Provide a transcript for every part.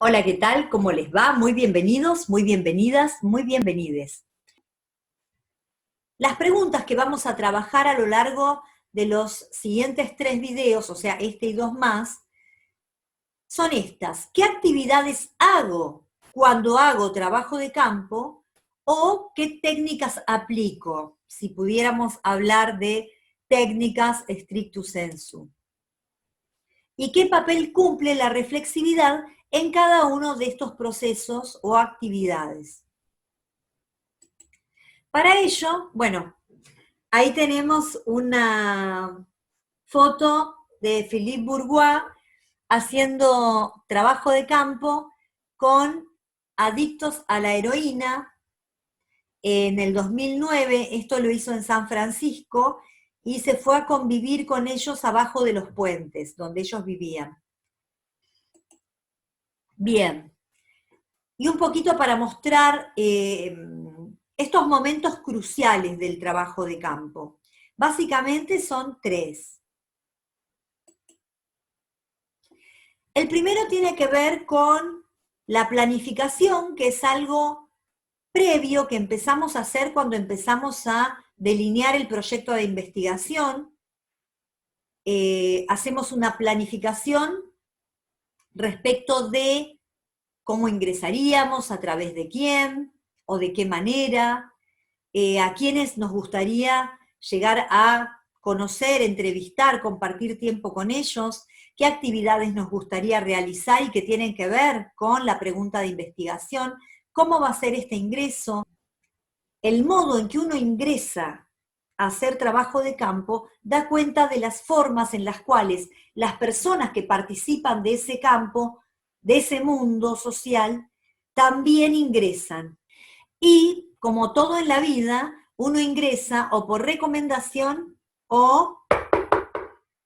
Hola, ¿qué tal? ¿Cómo les va? Muy bienvenidos, muy bienvenidas, muy bienvenides. Las preguntas que vamos a trabajar a lo largo de los siguientes 3 videos, o sea, este y 2 más, son estas. ¿Qué actividades hago cuando hago trabajo de campo? ¿O qué técnicas aplico? Si pudiéramos hablar de técnicas stricto sensu. ¿Y qué papel cumple la reflexividad en cada uno de estos procesos o actividades? Para ello, bueno, ahí tenemos una foto de Philippe Bourgois haciendo trabajo de campo con adictos a la heroína en el 2009. Esto lo hizo en San Francisco y se fue a convivir con ellos abajo de los puentes donde ellos vivían. Bien, y un poquito para mostrar estos momentos cruciales del trabajo de campo. Básicamente son 3. El primero tiene que ver con la planificación, que es algo previo que empezamos a hacer cuando empezamos a delinear el proyecto de investigación. Hacemos una planificación respecto de cómo ingresaríamos, a través de quién o de qué manera, a quiénes nos gustaría llegar a conocer, entrevistar, compartir tiempo con ellos, qué actividades nos gustaría realizar y que tienen que ver con la pregunta de investigación, cómo va a ser este ingreso, el modo en que uno ingresa a hacer trabajo de campo da cuenta de las formas en las cuales las personas que participan de ese campo, de ese mundo social, también ingresan. Y como todo en la vida, uno ingresa o por recomendación o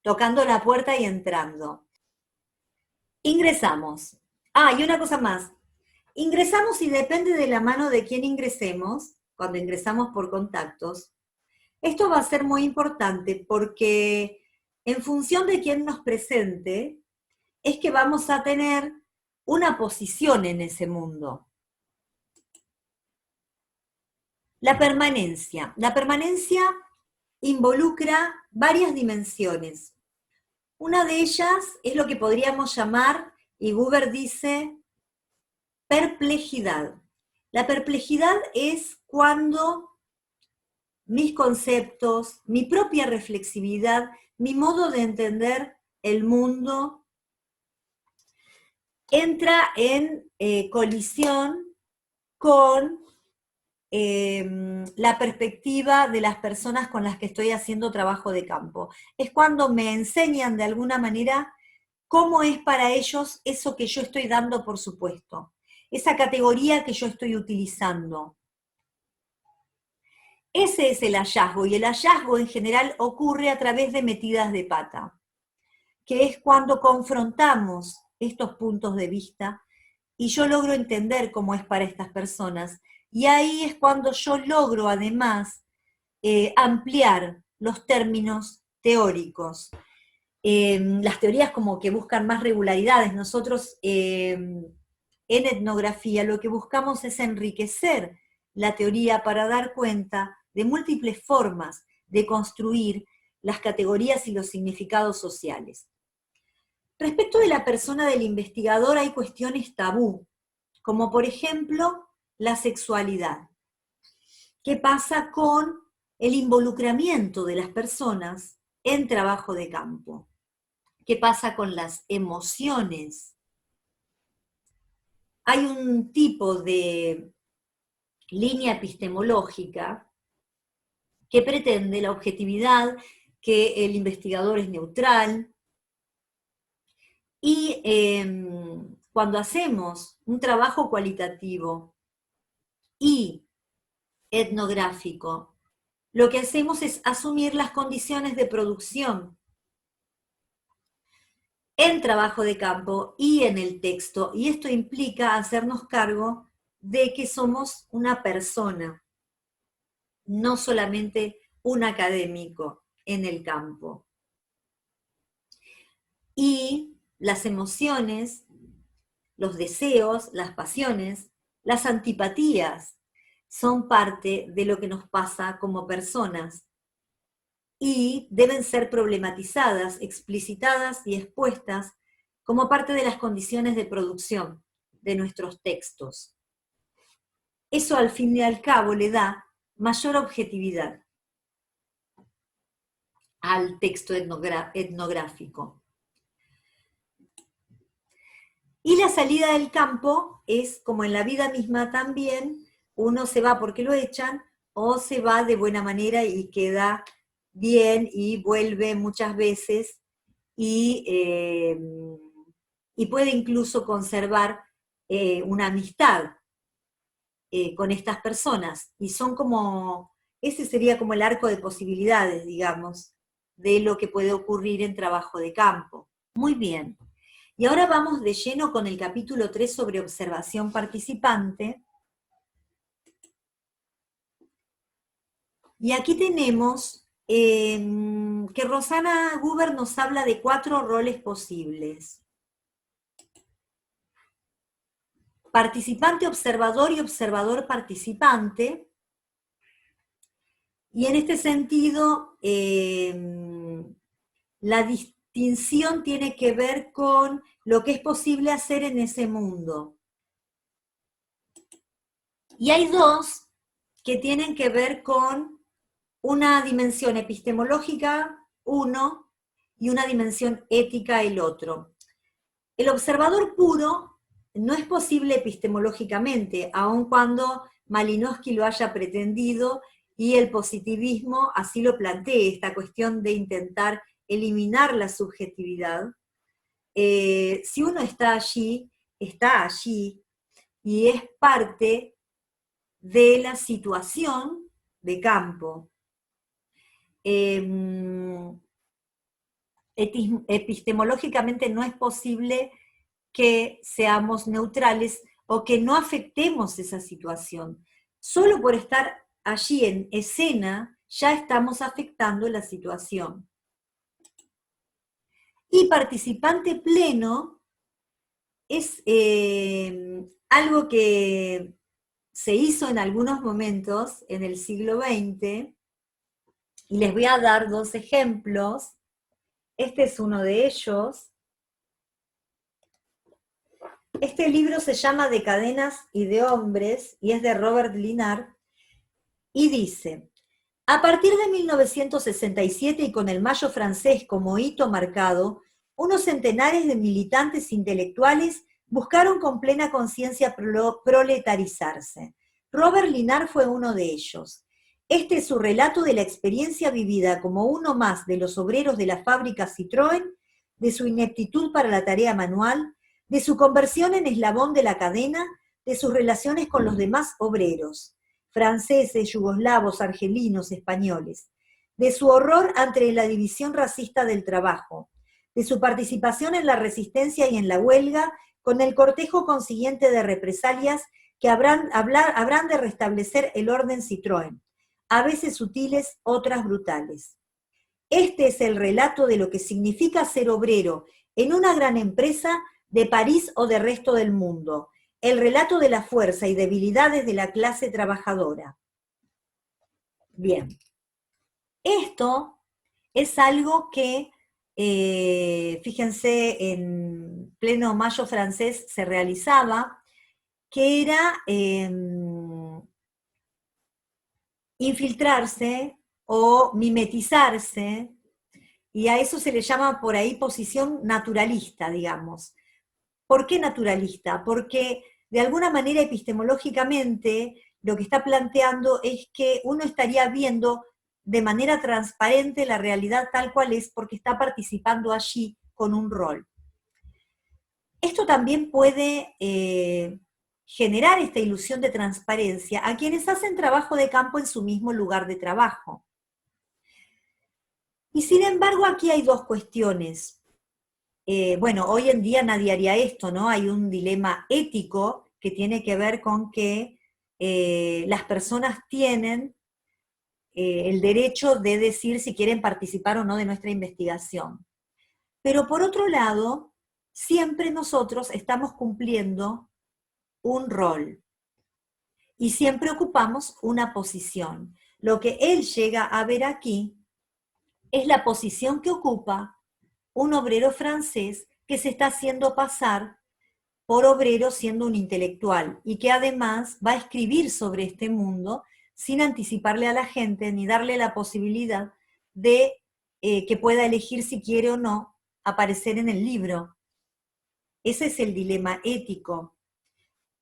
tocando la puerta y entrando. Ingresamos. Y una cosa más. Ingresamos y depende de la mano de quién ingresemos, cuando ingresamos por contactos. Esto va a ser muy importante porque en función de quién nos presente, es que vamos a tener una posición en ese mundo. La permanencia. La permanencia involucra varias dimensiones. Una de ellas es lo que podríamos llamar, y Buber dice, perplejidad. La perplejidad es cuando mis conceptos, mi propia reflexividad, mi modo de entender el mundo entra en colisión con la perspectiva de las personas con las que estoy haciendo trabajo de campo. Es cuando me enseñan de alguna manera cómo es para ellos eso que yo estoy dando por supuesto, esa categoría que yo estoy utilizando. Ese es el hallazgo, y el hallazgo en general ocurre a través de metidas de pata, que es cuando confrontamos estos puntos de vista y yo logro entender cómo es para estas personas. Y ahí es cuando yo logro además ampliar los términos teóricos. Las teorías como que buscan más regularidades. Nosotros en etnografía lo que buscamos es enriquecer la teoría para dar cuenta de múltiples formas de construir las categorías y los significados sociales. Respecto de la persona del investigador hay cuestiones tabú, como por ejemplo la sexualidad. ¿Qué pasa con el involucramiento de las personas en trabajo de campo? ¿Qué pasa con las emociones? Hay un tipo de línea epistemológica que pretende la objetividad, que el investigador es neutral, y cuando hacemos un trabajo cualitativo y etnográfico, lo que hacemos es asumir las condiciones de producción en trabajo de campo y en el texto, y esto implica hacernos cargo de que somos una persona, no solamente un académico en el campo. Y las emociones los deseos, las pasiones, las antipatías, son parte de lo que nos pasa como personas y deben ser problematizadas, explicitadas y expuestas como parte de las condiciones de producción de nuestros textos. Eso al fin y al cabo le da mayor objetividad al texto etnográfico. Y la salida del campo es, como en la vida misma también, uno se va porque lo echan o se va de buena manera y queda bien y vuelve muchas veces y puede incluso conservar una amistad con estas personas. Y son como, ese sería como el arco de posibilidades, digamos, de lo que puede ocurrir en trabajo de campo. Muy bien. Y ahora vamos de lleno con el capítulo 3 sobre observación participante. Y aquí tenemos que Rosana Guber nos habla de 4 roles posibles. Participante, observador y observador participante. Y en este sentido, la distinción tiene que ver con lo que es posible hacer en ese mundo. Y hay 2 que tienen que ver con una dimensión epistemológica, uno, y una dimensión ética, el otro. El observador puro no es posible epistemológicamente, aun cuando Malinowski lo haya pretendido y el positivismo así lo plantee, esta cuestión de intentar eliminar la subjetividad. Si uno está allí y es parte de la situación de campo. Epistemológicamente no es posible que seamos neutrales o que no afectemos esa situación. Solo por estar allí en escena ya estamos afectando la situación. Y participante pleno es algo que se hizo en algunos momentos en el siglo XX, y les voy a dar 2 ejemplos. Este es uno de ellos. Este libro se llama De cadenas y de hombres, y es de Robert Linard, y dice: a partir de 1967 y con el Mayo francés como hito marcado, unos centenares de militantes intelectuales buscaron con plena conciencia proletarizarse. Robert Linard fue uno de ellos. Este es su relato de la experiencia vivida como uno más de los obreros de la fábrica Citroën, de su ineptitud para la tarea manual, de su conversión en eslabón de la cadena, de sus relaciones con los demás obreros, franceses, yugoslavos, argelinos, españoles, de su horror ante la división racista del trabajo, de su participación en la resistencia y en la huelga, con el cortejo consiguiente de represalias que habrán de restablecer el orden Citroën, a veces sutiles, otras brutales. Este es el relato de lo que significa ser obrero en una gran empresa de París o del resto del mundo, el relato de la fuerza y debilidades de la clase trabajadora. Bien, esto es algo que, fíjense, en pleno Mayo francés se realizaba, que era infiltrarse o mimetizarse, y a eso se le llama por ahí posición naturalista, digamos. ¿Por qué naturalista? Porque de alguna manera epistemológicamente lo que está planteando es que uno estaría viendo de manera transparente la realidad tal cual es porque está participando allí con un rol. Esto también puede generar esta ilusión de transparencia a quienes hacen trabajo de campo en su mismo lugar de trabajo. Y sin embargo aquí hay 2 cuestiones. Bueno, hoy en día nadie haría esto, ¿no? Hay un dilema ético que tiene que ver con que las personas tienen el derecho de decir si quieren participar o no de nuestra investigación. Pero por otro lado, siempre nosotros estamos cumpliendo un rol y siempre ocupamos una posición. Lo que él llega a ver aquí es la posición que ocupa un obrero francés que se está haciendo pasar por obrero siendo un intelectual y que además va a escribir sobre este mundo sin anticiparle a la gente ni darle la posibilidad de que pueda elegir si quiere o no aparecer en el libro. Ese es el dilema ético.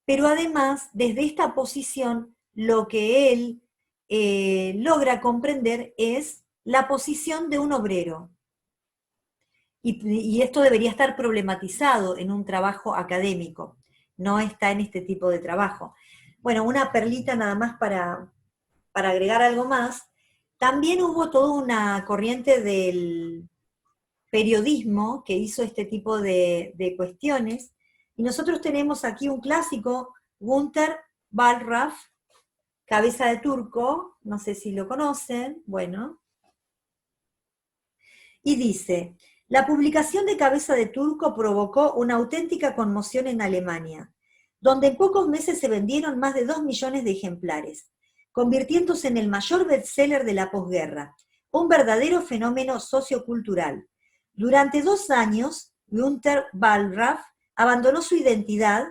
Pero además, desde esta posición, lo que él logra comprender es la posición de un obrero. Y esto debería estar problematizado en un trabajo académico, no está en este tipo de trabajo. Bueno, una perlita nada más para agregar algo más. También hubo toda una corriente del periodismo que hizo este tipo de cuestiones, y nosotros tenemos aquí un clásico, Günter Wallraff, Cabeza de Turco, no sé si lo conocen, bueno, y dice: la publicación de Cabeza de Turco provocó una auténtica conmoción en Alemania, donde en pocos meses se vendieron más de 2 millones de ejemplares, convirtiéndose en el mayor bestseller de la posguerra, un verdadero fenómeno sociocultural. Durante 2 años, Günter Wallraff abandonó su identidad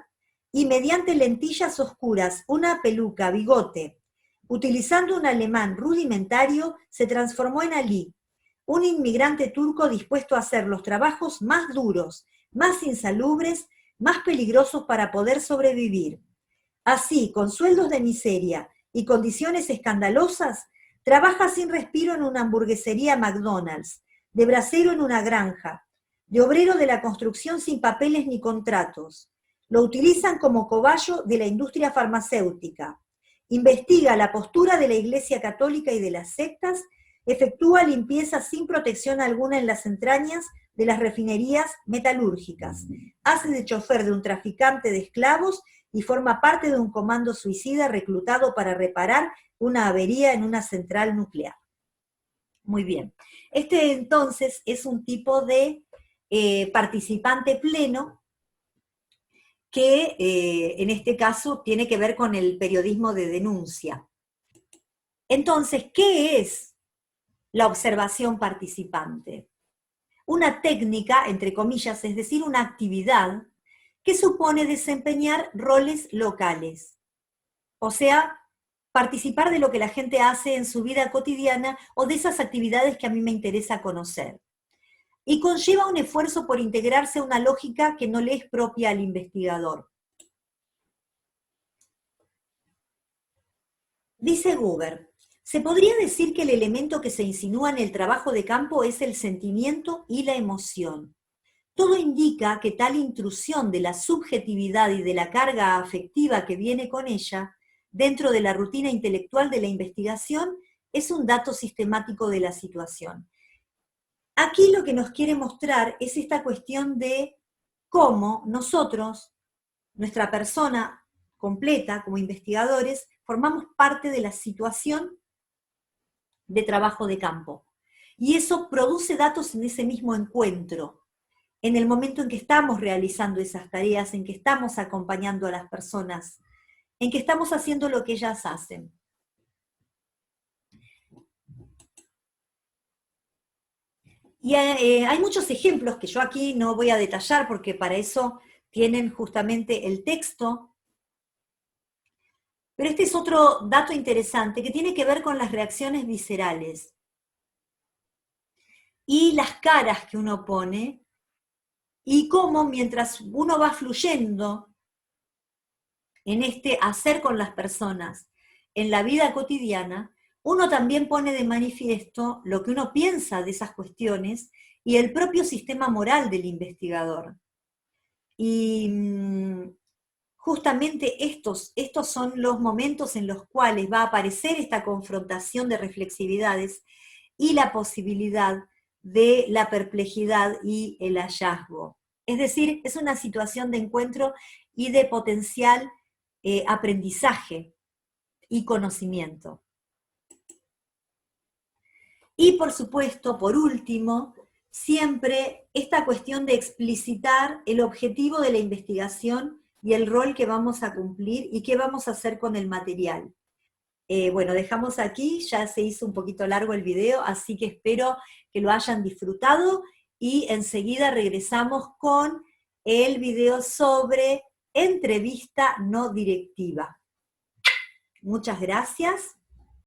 y mediante lentillas oscuras, una peluca, bigote, utilizando un alemán rudimentario, se transformó en Ali, un inmigrante turco dispuesto a hacer los trabajos más duros, más insalubres, más peligrosos para poder sobrevivir. Así, con sueldos de miseria y condiciones escandalosas, trabaja sin respiro en una hamburguesería McDonald's, de bracero en una granja, de obrero de la construcción sin papeles ni contratos. Lo utilizan como cobayo de la industria farmacéutica. Investiga la postura de la Iglesia Católica y de las sectas. Efectúa limpieza sin protección alguna en las entrañas de las refinerías metalúrgicas. Hace de chofer de un traficante de esclavos y forma parte de un comando suicida reclutado para reparar una avería en una central nuclear. Muy bien. Este entonces es un tipo de participante pleno que en este caso tiene que ver con el periodismo de denuncia. Entonces, ¿qué es la observación participante? Una técnica, entre comillas, es decir, una actividad que supone desempeñar roles locales. O sea, participar de lo que la gente hace en su vida cotidiana o de esas actividades que a mí me interesa conocer. Y conlleva un esfuerzo por integrarse a una lógica que no le es propia al investigador. Dice Guber: se podría decir que el elemento que se insinúa en el trabajo de campo es el sentimiento y la emoción. Todo indica que tal intrusión de la subjetividad y de la carga afectiva que viene con ella, dentro de la rutina intelectual de la investigación, es un dato sistemático de la situación. Aquí lo que nos quiere mostrar es esta cuestión de cómo nosotros, nuestra persona completa como investigadores, formamos parte de la situación de trabajo de campo. Y eso produce datos en ese mismo encuentro, en el momento en que estamos realizando esas tareas, en que estamos acompañando a las personas, en que estamos haciendo lo que ellas hacen. Y hay muchos ejemplos que yo aquí no voy a detallar porque para eso tienen justamente el texto. Pero este es otro dato interesante que tiene que ver con las reacciones viscerales y las caras que uno pone, y cómo mientras uno va fluyendo en este hacer con las personas, en la vida cotidiana, uno también pone de manifiesto lo que uno piensa de esas cuestiones y el propio sistema moral del investigador. Y justamente estos son los momentos en los cuales va a aparecer esta confrontación de reflexividades y la posibilidad de la perplejidad y el hallazgo. Es decir, es una situación de encuentro y de potencial aprendizaje y conocimiento. Y por supuesto, por último, siempre esta cuestión de explicitar el objetivo de la investigación y el rol que vamos a cumplir y qué vamos a hacer con el material. Bueno, dejamos aquí, ya se hizo un poquito largo el video, así que espero que lo hayan disfrutado y enseguida regresamos con el video sobre entrevista no directiva. Muchas gracias.